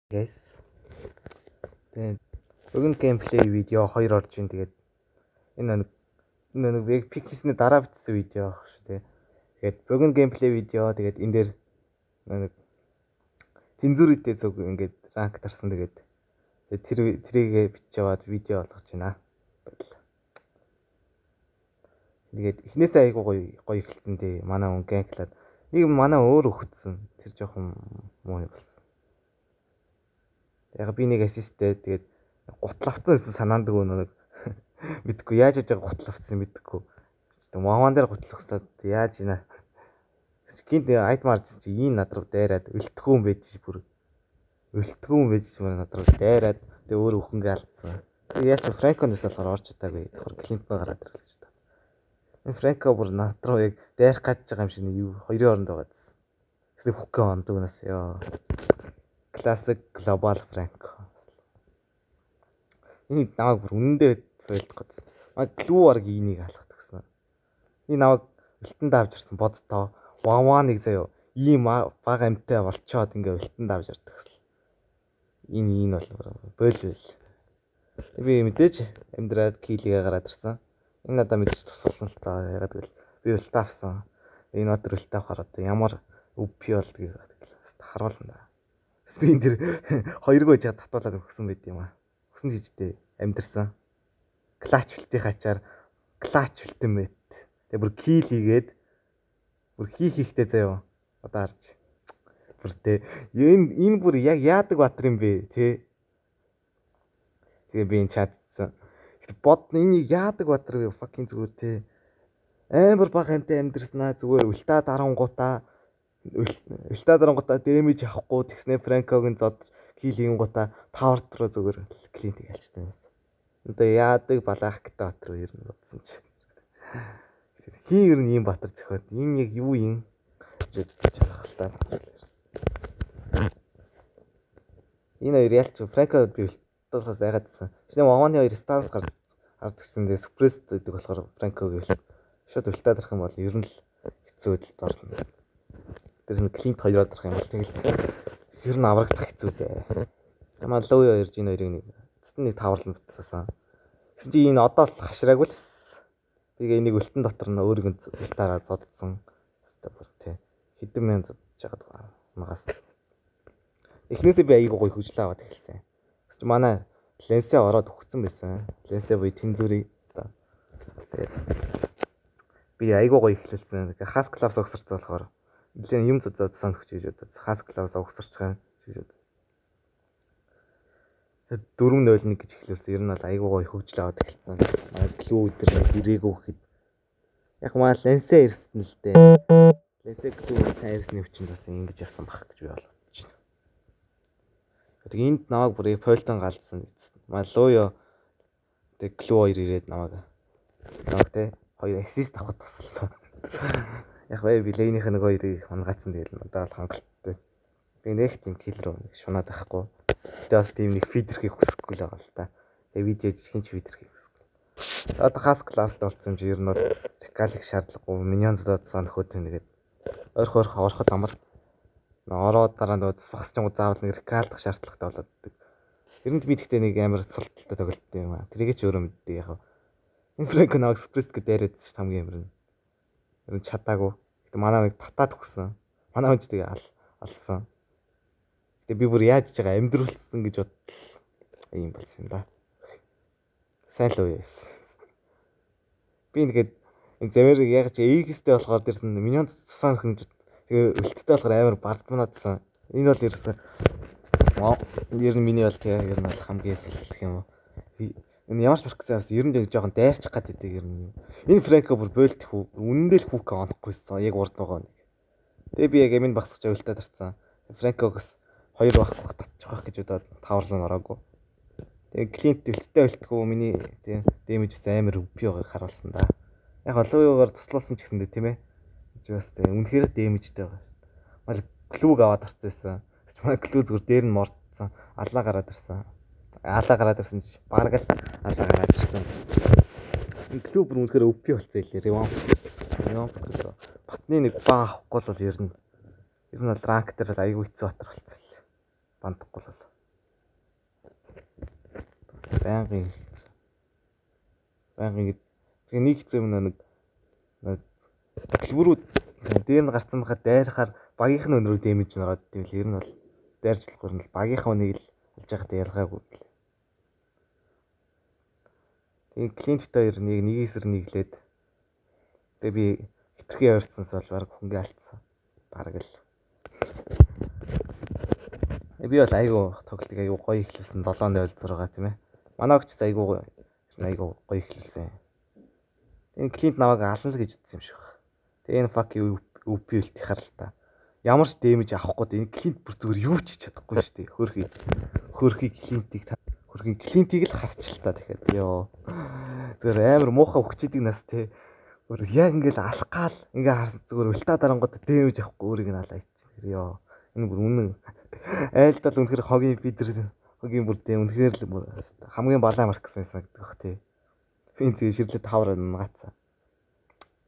Guys. Тэгээд бүгэн геймплей видео 2 орж ийн. Тэгээд энэ нэг пик хийсний дараа бичсэн видео ах шүү дээ. Тэгээд бүгэн геймплей видео тэгээд энэ дээр нэг тэнзүрүүдтэй зүг ингээд ранк тарсан. Тэгээд тэрийг бичиж яваад видео болгож байна. Тэгээд эхнээсээ айгуу гоё эхэлсэн дээ. Манай хүн гэнклаад нэг манай өөр өгцсөн. Тэр жоохон муу юм болсон. Яг би нэг ассисттэй тэгээд гутал авсан гэсэн санаанд нэг мэдгүй яаж яаж гутал авсан мэдгүй. Маван дээр гутал өгсөд яаж ийна. Гинт айд марж чи ийн над руу дайраад өлтгөө юм байж бүр. Өлтгөө юм байж над руу дайраад тэгээ өөр өхөнгөө алдсан. Тэгээ яаж Франконоос болохоор орж чадаагүй. Тэгэхээр Клинтон гараад ирлээ шүү дээ. Энэ Франко бүр над руу яг дайрах гэж байгаа юм шиг юу хоёрын оронд байгаа. Гэсэн хукка ондог нас ёо. Classic global Franco. Энэ намайг бүр үнэндээ бойлдох гэсэн. Маа клүү арга энийг алхах гэсэн. Энэ намайг өлтөнд авч ирсэн бодтоо. Ваваныг заяо. Ийм бага амттай болчоод ингээ өлтөнд авч ирдэг гэсэн. Энэ бол бойл. Би мэдээж амьдраад килигээ гараад ирсэн. Энэ надад мэдээж тусалсан л таа. Ягаад гэвэл би өлтөө авсан. Энэ өдөр өлтөө авахаар одоо ямар өвпи болдгийг харуулна. Би энэ тэр хоёргоо жаа татуулаад өгсөн байт юм аа. Өгсөн жижигтэй амьдэрсэн. Клач филтийн хачаар клач филтэн мэт. Тэгээ бүр кил хийгээд бүр хийхтэй заяа. Одоо харж. Бүр тэ энэ бүр яг яадаг баатар юм бэ те. Тэгээ би энэ чатсан. Бод энийг яадаг баатар вэ fucking зүгээр те. Амар баг амтай амьдэрсэн аа зүгээр ультаа дарангуудаа өлтөө дарангуудаа дэмэж авахгүй тэгснэ Франкогийн зод кил хийнгуудаа тавар руу зүгээр клинтиг алчтай. Одоо яадаг балаахтай баатар ер нь бодсон чи. Хин ер нь ийм баатар зөхөд энэ яг юу юм гэж бодож байгаа хэл. Энэ хоёр ялч Франко би өлтөөс айгаадсан. Шинэ Ваваны хоёр станс гард ирсэн дээ спресс гэдэг болохоор Франкогийн шууд өлтөө дарах юм бол ер нь л хэцүү байдалд орно. Тэр нэг клинт хоёроо дарах юм бол тэгэл ер нь аврагдах хэцүү дээ. Ямаа лоо ярьж энэ хоёрыг нэг эцэст нэг таварлан битсэн. Гэсэн чи энэ одоо л хашраагүй л. Тэгээ энийг өлтөн дотор нь өөрийг нь өлтөөрөө зодсон. Хэвээ бүр тий. Хэдэн мянган зодж байгаа магаас. Эхнээсээ би аягүй гоё хөжлөө аваад эхэлсэн. Гэсэн чи манай ленсээ ороод өгцөн байсан. Ленсээ буй тэнзүрий одоо. Тэгээд би аягүй гоё эхлүүлсэн. Хас класс огсорцсон болохоор нэлээд юм зодсон өгч гэж бодод хас класс огсорч байгаа гэж бодод. 4-0 гэж эхлүүлсэн. Ер нь бол аягүй гоё хөгжил аваад эхэлсэн. Клүү өдр ирээгүй гэхэд яг маа ленсээ ирсэн л дээ. Ленсээ клүү сайн ирсний хүчинд бас ингэж явсан бах гэж би бодож байна. Тэгээд энд намайг бүр Польтон галдсан. Маа лууё тэг клүү 2 ирээд намайг те хоёр ассист авахд тусалсан. Яг бай би лейнийх нэг хоёрыг хангацсан тэгэл надад хангалттай. Би нэг тийм кил руу шунаад байхгүй. Гэтэ бас тийм нэг фидерхийг хүсэхгүй л байгаа л та. Тэгээ видео хинч фидерхийг хүсэхгүй. Одоо хас класст болсон юм чи ер нь бол рекалик шаардлагагүй миньон зодсон нөхөд нэгээд ойрхон ороход амар ороод дараа нь багс чангуу заавал нэг рекалдах шаардлагатай болоод. Ер нь би тэгтээ нэг амар султалтай тоглолттой юм аа. Тэрийг ч өөрөө мэддэг яг. Энэ Франко нэг экспресс гэдэг дайраад ч хамгийн амар нь. Ер нь чадаагүй. Гэтэ манай нэг татаад өгсөн. Манай хүн ч тэгээ алсан. Тэгээ би бүр яаж ч байгаа амьдруулсан гэж бодлоо. Ийм болсон юм да. Сайн л уу яас. Би нэгэд замэр яг ч X-тэй болохоор дэрсэн миньон цусаан хөнгө тэгээ өлттэй болохоор амар бардмаадсан. Энэ бол ерөөсөн ер нь миний бол тэгээ ер нь бол хамгийн эсэлтэх юм уу. Энэ ямар ч барксан бас ер нь яг жоохон дайрчих гад байдаг ер нь. Энэ Франко бүр бойлт хүү үнэндээ л хүүк оноохгүйсэн яг урд байгаа нэг. Тэгээ би яг амин багсах чаа өлтөө тарцсан. Франкогоос 2 байхгүй татчих واخ гэж удаад таварлан ороогүй. Тэгээ клиент өлттэй өлтгөө миний тийм дэмэж амар өвпи байгааг харуулсан да. Яг олооёогоор туслуулсан ч гэсэндээ тийм ээ. Бас тийм үнэхээр дэмэжтэй байгаа. Мал клүүг аваад орцсон. Манай клүү зүгээр дээр нь мордсон. Аллаа гараад ирсэн. Аллаа гараад ирсэн чи бараг л аллаа гараад ирсэн. Энэ клүү бүр үнэхээр өвпи болцсон илээ. Ревамп клүү. Батны нэг баа авахгүй бол ер нь бол ранк дээр аягүй хэцүү батар болцсон. Бандахгүй бол. байнгын ингээд тэгээ нэг хэзээ нэг дэлгүүрүүд дээр нь гарсан байхад дайрахаар багийнх нь өнрөө дэмэж нөрөөд тийм л ер нь бол дайрчлахгүй нь багийнхаа үнийг л алж яхад ялгаагүй. Тэгээ клиент хоёр нэг эсрэг нэглээд тэгээ би хитрхи ойрцсанс бол баг хөнгө алдсан. Бараг л. Би бол айгу тоглолтыг айгу гоё ихлүүлсэн 7-0-6 тийм ээ. Манай огч айгу гоё ихлүүлсэн. Энэ клиент наваг ална л гэж утсан юм шиг байна. Тэгээ энэ fuck UP үлт харалтаа. Ямар ч дэмэж авахгүй энэ клиент бүр зүгээр юу ч хийж чадахгүй шүү дээ. Хөрхий клиентийг л харчлаа дахиад. Йоо. Зүгээр амар муухай өгчидэг нас те. Бүр яг ингээл алах гал ингээ харсан зүгээр үлтаа дарангууд дэмэж авахгүй өөрийг нь алаа ич. Йоо. Энэ бүр үнэн айлдал үнэхээр хогийн бүр дээ үнэхээр л хамгийн балаа маркс байсан гэдэг бах тий. Би энэ ширлээд тавар нагацсан.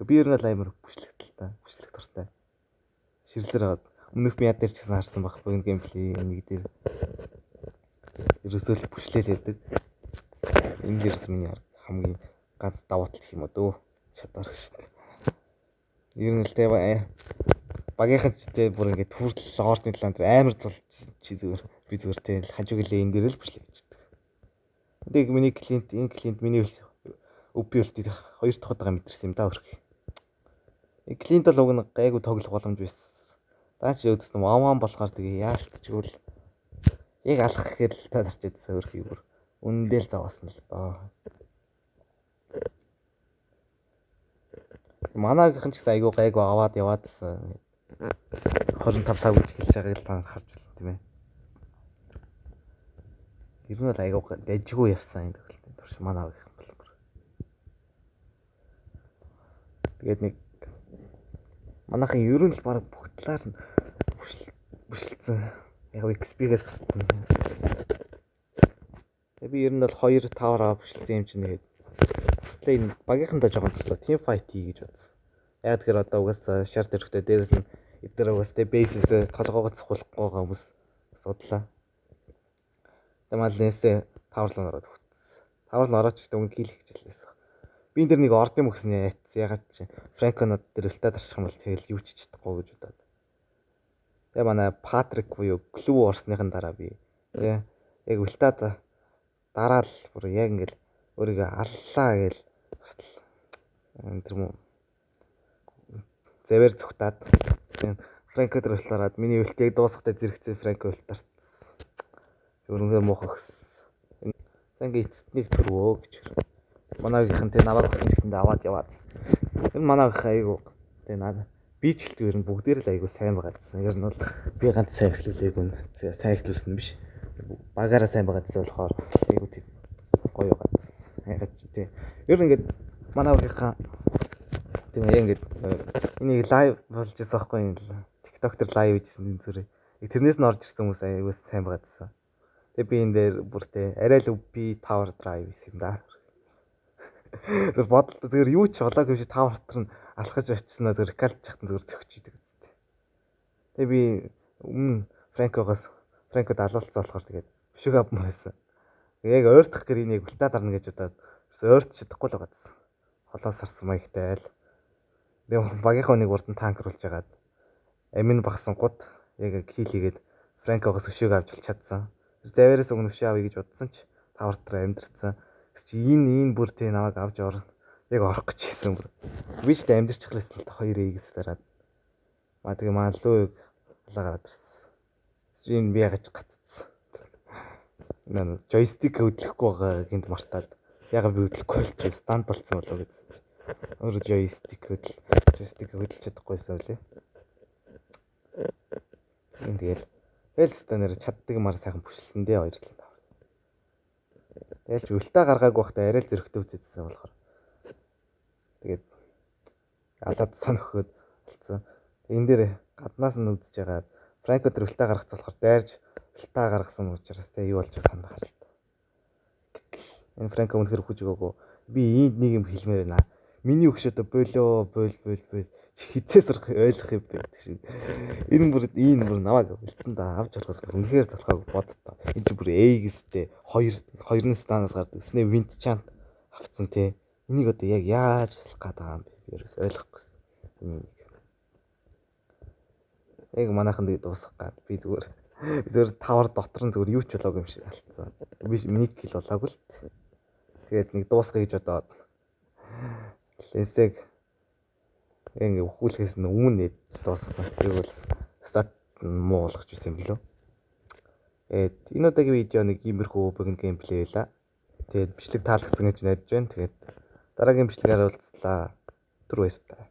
Би ер нь л амар бүшлэг дуртай. Ширлэр өмнөх би яд дээр ч гэсэн харсан баг бүгд геймплей нэг дээр ерөөсөө л бүшлээлээдэг. Энэ л ерөөс миний хамгийн ганц давуу тал гэх юм уу дөө шатаар ш. Ер нь л тэ багийнхан ч тэ бүр ингээд хүртэл ордны талаанд амар тулчихсан чи зүгээр би зүгээр тэ хажуу гэлээ энэ дээр л бүшлээ гэждэг. Тэг миний энэ клиент миний өвби үлтийг 2 дахь удаага мэдэрсэн юм да өрх. Клиент бол уг нь гайгүй тоглох боломж байсан. Даач өөдөс нь ван болохоор тэгээ яалтчгүй л яг алах гэхээр л та зарчээдсэн өрхий бүр үнэндээ л заваасан л доо. Манайхын ч гэсэн айгүй гайгүй аваад яваадсан. 25 гэж хэлж байгааг л та нар харж байна тийм ээ. Ер нь л айгүй дайжгүй явсан энэ төгөлтөнд турш манай авах юм бол. Тэгээд нэг манайхын ер нь л баг бүх талаар нь бүшилсэн. Яг XP-гээс гассан. Тэгээд би ер нь бол 2 тавараа бүшилсэн юм чинь тэгээд бусдаа энэ багийнхандаа жоохон туслаа team fight хий гэж бодсон. Яг тэгэхээр одоо угаасаа шарт өрхтөө дээрээс нь эдгээр угаасаа бейсээс толгоогоо цохолохгүй байгаа хүмүүс судлаа. Тамаалнээсээ таварлан ороод өгсөн. Таварлан орооч гэдэг өнгө хийх хичээлээс. Би энэ дэр нэг ордын мөхсөн яатсан. Ягаад чи Франконод дээр үлтаа дарчих юм бол тэгэл юу ч чадахгүй гэж бодоод. Тэгээ манай Патрик буюу клүү орсныхын дараа би тэгээ яг үлтаа дараал бүр яг ингээл өөрийгөө аллаа гээл энэ тэр мөн зэвэр зүхтаад Франко дээр улаарад миний үлтийг дуусахтай зэрэгцээ Франко ултарт. Өөрөнгөө муухай гэсэн. Ингээ эцэстнийг төрвөө гэж. Манайхын тэ наваг гэсэн гэсэндээ аваад яваад. Энэ манайх айгу тэ надаа бичлэлт ер нь бүгдээр л айгу сайн байгаа гэсэн. Ер нь бол би ганц сайн эхлүүлээгүй нь сайн эхлүүлсэн биш. Багаараа сайн байгаа гэсэн болохоор айгу тийм гоё байгаа. Ягаад ч тийм. Ер нь ингээд манайхынхаа тийм ингээд энийг лайв болж байгаа байхгүй юм л. TikTok дээр лайв хийжсэн энэ зүрээ. Тэрнээс нь орж ирсэн хүмүүс айгу сайн байгаа гэсэн. Тэгээ би энэ дээр бүртээ арай л би Tower Drive юм да. Тэр бодлоо зүгээр юу ч болоог юм шиг Tower дотор нь алхаж очисноо зүгээр рекалж чахтан зүгээр зөгчийдэг гэдэг. Тэгээ би Франкод алуулцсан болохоор тэгээд бишиг авмаар байсан. Яг ойртох гэр энийг үлтаа дарна гэж удаад ойрт чадахгүй л байгаадсан. Холоос харсан маягтай айл. Тэгээ багийнхаа нэг урд нь танкруулж агаад амин багсан гут яг хийлгээд Франкогоос өшөөг авч чадсан. Завьраас өгнө өшөө авъя гэж бодсон ч Tower дотор амьдрцсан. Чи энэ бүр тэ намайг авч орно. Яг орох гэж хэлсэн бүр. Би ч тэ амьдрч хэлсэн л 2 дараад. Тэгээ маалуу алгаа гараад ирсэн. Стрим би ягаж гаццсан. Наа joystick хөдлөхгүй байгаа гинт мартаад. Яга би хөдлөхгүй болчих станд болцсон болоо гэсэн. Өөр joystick хөдлөж чадахгүйсэн үлээ. Тэгэл станаар чаддаг мар сайхан бүшилсэн дээ хоёрлаа. Тэгэл ч үлтаа гаргаагүй байхдаа арай л зөрөгтэй үзээдсэн болохоор. Тэгээд алаад соноход болцсон. Энэ дээр гаднаас нь үзэж байгаа Франко дээр үлтаа гаргах болохоор дайрж үлтаа гаргасан учраас тэг юу болж байгааг нь харалтаа. Энэ Франко үнэхээр хүч өгөөгүй. Би энд нэг юм хэлмээр байна. Миний өгш одоо бойл. хизээ сурах ойлгох юм бэ гэдэг шин. Энэ бүр намайг үлтэндээ авч орохоос үнэхээр залхааг боддоо. Энэ чинь бүр A-гэстэй 2 станаас гардаг. Снэ винт чант авцсан те. Энийг одоо яг яаж хэлэх гээд байгаа юм бэ? Ерөөс ойлгохгүй. Яг манайхан дэ дуусгах гад би зүгээр тавар дотор нь зүгээр юу ч болоогүй юм шиг алдсан. Би минут кил болоогүй л. Тэгээд нэг дуусгая гэж бодоод лесэг ингээ өхүүлэхээс өмнө дуусгасан. Тэгвэл стат муу болгож байсан юм гэлөө. Энэ удаагийн видео нэг иймэрхүү богино геймплей байла. Тэгээд бичлэг таалагдсан гэж найдаж байна. Тэгээд дараагийн бичлэгээр уулзлаа. Түр баярлалаа.